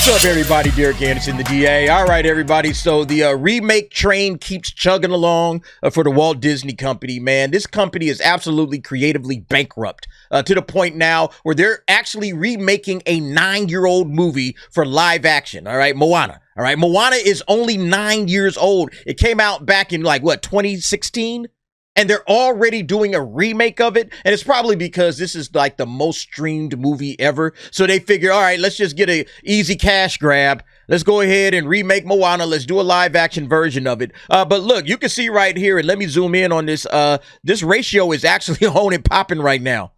What's up, everybody? Derek Anderson, the DA. All right, everybody. So the remake train keeps chugging along for the Walt Disney Company, man. This company is absolutely creatively bankrupt to the point now where they're actually remaking a 9-year-old movie for live action. All right, Moana. All right, Moana is only 9 years old. It came out back in 2016? And they're already doing a remake of it. And it's probably because this is like the most streamed movie ever. So they figure, all right, let's just get an easy cash grab. Let's go ahead and remake Moana. Let's do a live action version of it. But look, you can see right here, and let me zoom in on this. This ratio is actually on and popping right now.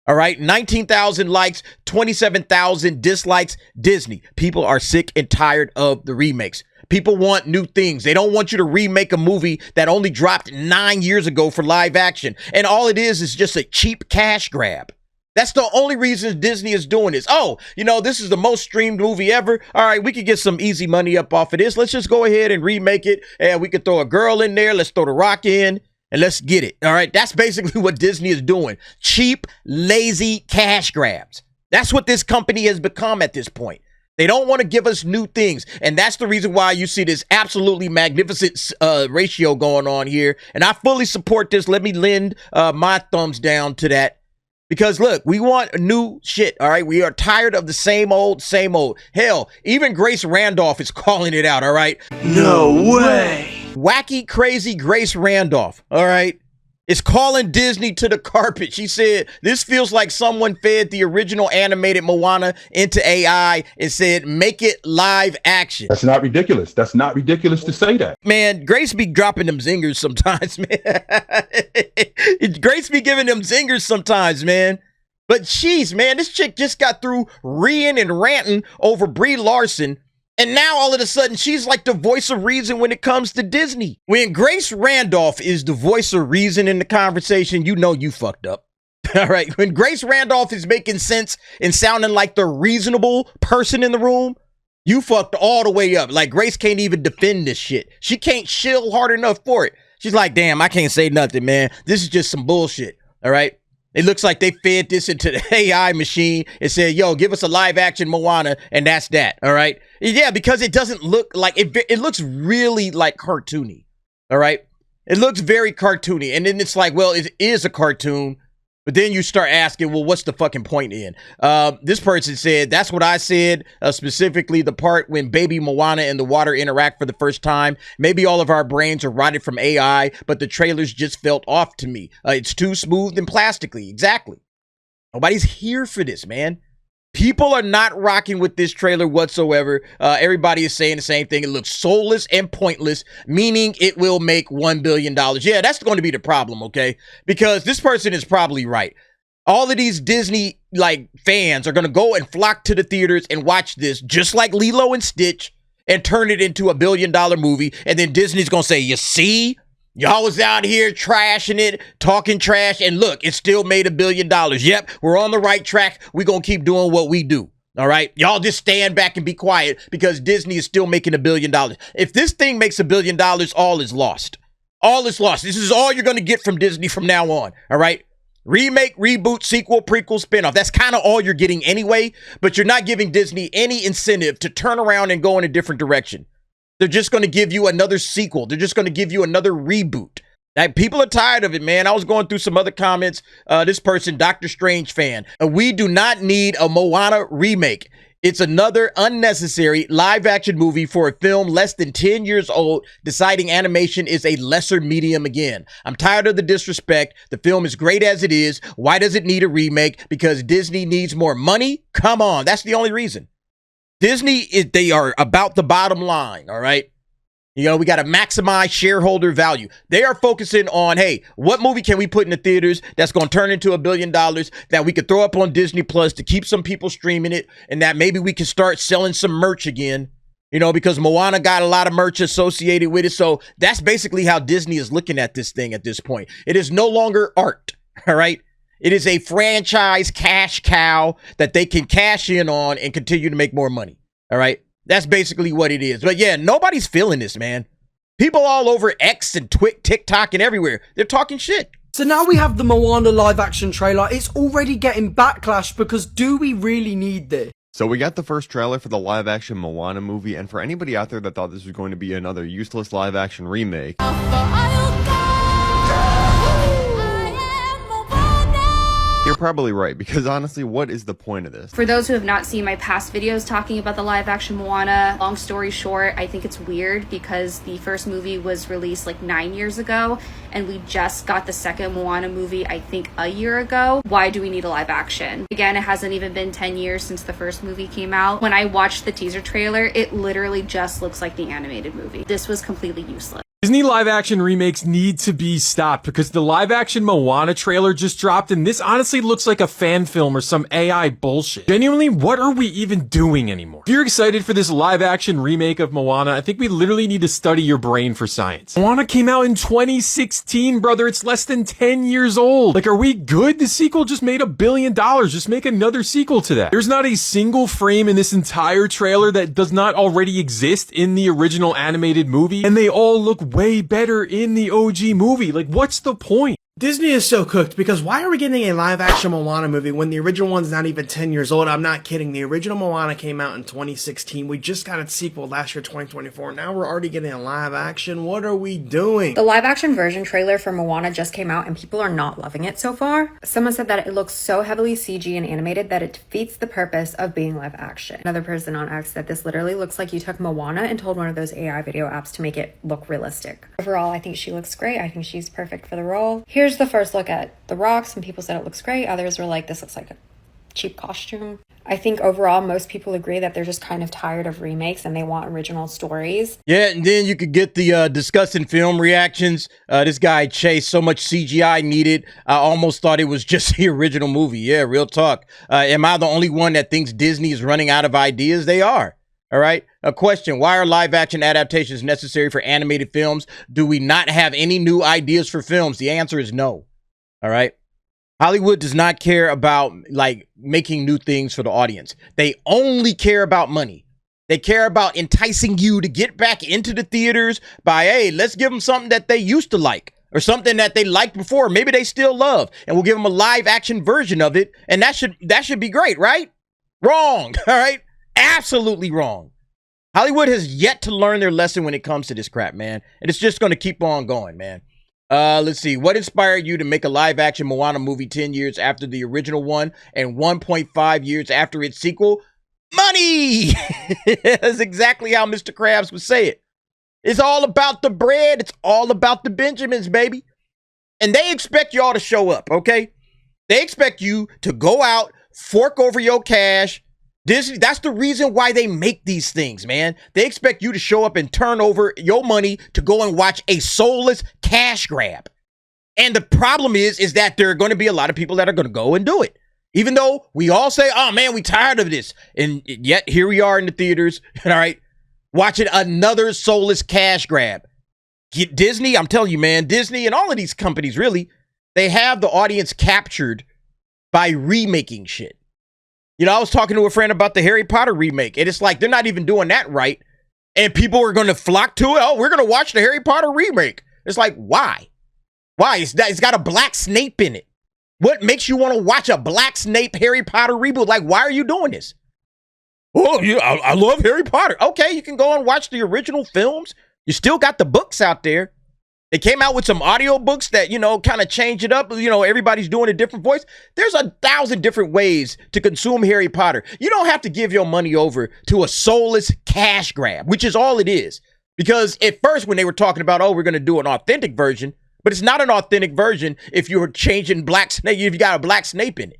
All right, 19,000 likes, 27,000 dislikes. Disney. People are sick and tired of the remakes. People want new things. They don't want you to remake a movie that only dropped 9 years ago for live action. And all it is just a cheap cash grab. That's the only reason Disney is doing this. Oh, this is the most streamed movie ever. All right, we could get some easy money up off of this. Let's just go ahead and remake it. And we could throw a girl in there. Let's throw The Rock in. And let's get it. All right, that's basically what Disney is doing. Cheap, lazy cash grabs. That's what this company has become at this point. They don't want to give us new things. And that's the reason why you see this absolutely magnificent ratio going on here. And I fully support this. Let me lend my thumbs down to that. Because look, we want new shit, all right? We are tired of the same old, same old. Hell, even Grace Randolph is calling it out, all right? No way. Wacky, crazy Grace Randolph, all right, is calling Disney to the carpet. She said, this feels like someone fed the original animated Moana into AI and said, make it live action. That's not ridiculous. That's not ridiculous to say that. Man, Grace be dropping them zingers sometimes, man. Grace be giving them zingers sometimes, man. But jeez, man, this chick just got through reeing and ranting over Brie Larson. And now all of a sudden, she's like the voice of reason when it comes to Disney. When Grace Randolph is the voice of reason in the conversation, you know you fucked up. All right. When Grace Randolph is making sense and sounding like the reasonable person in the room, you fucked all the way up. Like Grace can't even defend this shit. She can't shill hard enough for it. She's like, damn, I can't say nothing, man. This is just some bullshit. All right. It looks like they fed this into the AI machine and said, yo, give us a live action Moana. And that's that. All right. Yeah, because it doesn't look like it looks really like cartoony. All right. It looks very cartoony. And then it's like, well, it is a cartoon. But then you start asking, well, what's the fucking point in? This person said, that's what I said, specifically the part when baby Moana and the water interact for the first time. Maybe all of our brains are rotted from AI, but the trailers just felt off to me. It's too smooth and plastically. Exactly. Nobody's here for this, man. People are not rocking with this trailer whatsoever. Everybody is saying the same thing. It looks soulless and pointless, meaning it will make $1 billion. Yeah, that's going to be the problem, okay? Because this person is probably right. All of these Disney fans are going to go and flock to the theaters and watch this just like Lilo and Stitch and turn it into a $1 billion movie. And then Disney's going to say, you see? Y'all was out here trashing it, talking trash, and look, it still made $1 billion. Yep, we're on the right track. We're going to keep doing what we do, all right? Y'all just stand back and be quiet because Disney is still making $1 billion. If this thing makes $1 billion, all is lost. All is lost. This is all you're going to get from Disney from now on, all right? Remake, reboot, sequel, prequel, spinoff. That's kind of all you're getting anyway, but you're not giving Disney any incentive to turn around and go in a different direction. They're just going to give you another sequel. They're just going to give you another reboot. Like, people are tired of it, man. I was going through some other comments. This person, Doctor Strange fan. We do not need a Moana remake. It's another unnecessary live action movie for a film less than 10 years old, deciding animation is a lesser medium again. I'm tired of the disrespect. The film is great as it is. Why does it need a remake? Because Disney needs more money? Come on. That's the only reason. Disney, they are about the bottom line, all right? We got to maximize shareholder value. They are focusing on, hey, what movie can we put in the theaters that's going to turn into $1 billion that we could throw up on Disney Plus to keep some people streaming it, and that maybe we can start selling some merch again, because Moana got a lot of merch associated with it. So that's basically how Disney is looking at this thing at this point. It is no longer art, all right? It is a franchise cash cow that they can cash in on and continue to make more money. All right. That's basically what it is. But yeah, nobody's feeling this, man. People all over X and TikTok and everywhere, they're talking shit. So now we have the Moana live action trailer. It's already getting backlash because do we really need this? So we got the first trailer for the live-action Moana movie, and for anybody out there that thought this was going to be another useless live-action remake, you're probably right, because honestly, what is the point of this? For those who have not seen my past videos talking about the live action Moana, long story short, I think it's weird because the first movie was released like 9 years ago, and we just got the second Moana movie, I think, a year ago. Why do we need a live action? Again, it hasn't even been 10 years since the first movie came out. When I watched the teaser trailer, it literally just looks like the animated movie. This was completely useless. Disney live-action remakes need to be stopped because the live-action Moana trailer just dropped, and this honestly looks like a fan film or some AI bullshit. Genuinely, what are we even doing anymore? If you're excited for this live-action remake of Moana, I think we literally need to study your brain for science. Moana came out in 2016, brother. It's less than 10 years old. Like, are we good? The sequel just made $1 billion. Just make another sequel to that. There's not a single frame in this entire trailer that does not already exist in the original animated movie, and they all look way better in the OG movie. Like, what's the point? Disney is so cooked because why are we getting a live-action Moana movie when the original one's not even 10 years old? I'm not kidding. The original Moana came out in 2016. We just got its sequel last year, 2024. Now we're already getting a live-action. What are we doing? The live-action version trailer for Moana just came out and people are not loving it so far. Someone said that it looks so heavily CG and animated that it defeats the purpose of being live-action. Another person on X said this literally looks like you took Moana and told one of those AI video apps to make it look realistic. Overall, I think she looks great. I think she's perfect for the role. Here's the first look at The Rock. Some people said it looks great. Others were like, this looks like a cheap costume. I think overall, most people agree that they're just kind of tired of remakes and they want original stories. Yeah, and then you could get the disgusting film reactions. This guy Chase, so much CGI needed. I almost thought it was just the original movie. Yeah, real talk. Am I the only one that thinks Disney is running out of ideas? They are. All right. A question. Why are live action adaptations necessary for animated films? Do we not have any new ideas for films? The answer is no. All right. Hollywood does not care about like making new things for the audience. They only care about money. They care about enticing you to get back into the theaters by, hey, let's give them something that they used to like or something that they liked before. Maybe they still love, and we'll give them a live action version of it. And that should be great, right? Wrong. All right. Absolutely wrong. Hollywood has yet to learn their lesson when it comes to this crap, man. And it's just going to keep on going, man. Let's see. What inspired you to make a live action Moana movie 10 years after the original one and 1.5 years after its sequel? Money! That's exactly how Mr. Krabs would say it. It's all about the bread. It's all about the Benjamins, baby. And they expect y'all to show up, okay? They expect you to go out, fork over your cash. Disney, that's the reason why they make these things, man. They expect you to show up and turn over your money to go and watch a soulless cash grab. And the problem is that there are going to be a lot of people that are going to go and do it. Even though we all say, oh, man, we tired of this. And yet here we are in the theaters, all right, watching another soulless cash grab. Disney, I'm telling you, man, Disney and all of these companies, really, they have the audience captured by remaking shit. You know, I was talking to a friend about the Harry Potter remake, and it's like they're not even doing that right. And people are going to flock to it. Oh, we're going to watch the Harry Potter remake. It's like, why? Why? It's got a black Snape in it. What makes you want to watch a black Snape Harry Potter reboot? Like, why are you doing this? Oh, yeah, I love Harry Potter. Okay, you can go and watch the original films. You still got the books out there. They came out with some audio books that, you know, kind of change it up. You know, everybody's doing a different voice. There's 1,000 different ways to consume Harry Potter. You don't have to give your money over to a soulless cash grab, which is all it is. Because at first when they were talking about, oh, we're going to do an authentic version, but it's not an authentic version if you're changing Black Snape, if you got a Black Snape in it.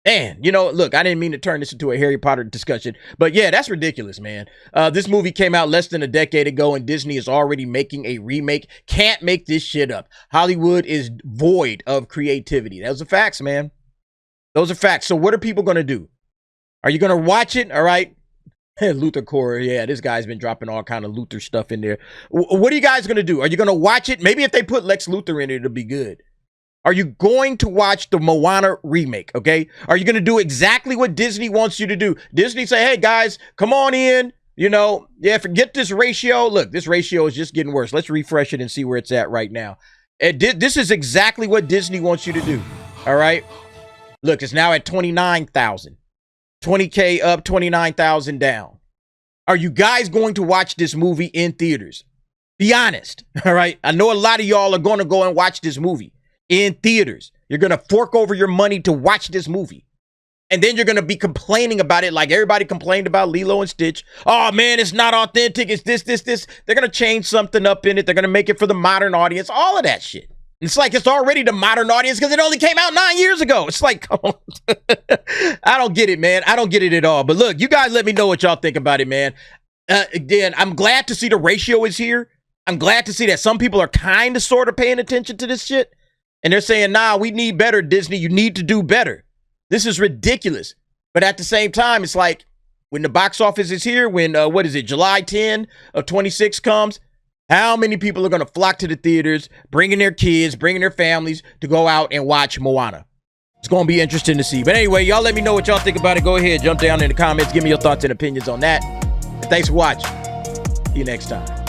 Man, you know, look, I didn't mean to turn this into a Harry Potter discussion, but yeah, that's ridiculous, man. This movie came out less than a decade ago and Disney is already making a remake. Can't make this shit up. Hollywood is void of creativity. Those are facts, man. Those are facts. So what are people going to do? Are you going to watch it? All right. Luther Core. Yeah, this guy's been dropping all kind of Luther stuff in there. What are you guys going to do? Are you going to watch it? Maybe if they put Lex Luthor in it, it'll be good. Are you going to watch the Moana remake, okay? Are you going to do exactly what Disney wants you to do? Disney say, hey, guys, come on in. You know, yeah, forget this ratio. Look, this ratio is just getting worse. Let's refresh it and see where it's at right now. This is exactly what Disney wants you to do, all right? Look, it's now at 29,000. 20K up, 29,000 down. Are you guys going to watch this movie in theaters? Be honest, all right? I know a lot of y'all are going to go and watch this movie in theaters. You're going to fork over your money to watch this movie. And then you're going to be complaining about it like everybody complained about Lilo and Stitch. Oh, man, it's not authentic. It's this. They're going to change something up in it. They're going to make it for the modern audience. All of that shit. It's like it's already the modern audience because it only came out 9 years ago. It's like, come on. I don't get it, man. I don't get it at all. But look, you guys let me know what y'all think about it, man. Again, I'm glad to see the ratio is here. I'm glad to see that some people are kind of sort of paying attention to this shit. And they're saying, nah, we need better, Disney. You need to do better. This is ridiculous. But at the same time, it's like when the box office is here, when, July 10 of 26 comes, how many people are going to flock to the theaters, bringing their kids, bringing their families to go out and watch Moana? It's going to be interesting to see. But anyway, y'all let me know what y'all think about it. Go ahead, jump down in the comments. Give me your thoughts and opinions on that. And thanks for watching. See you next time.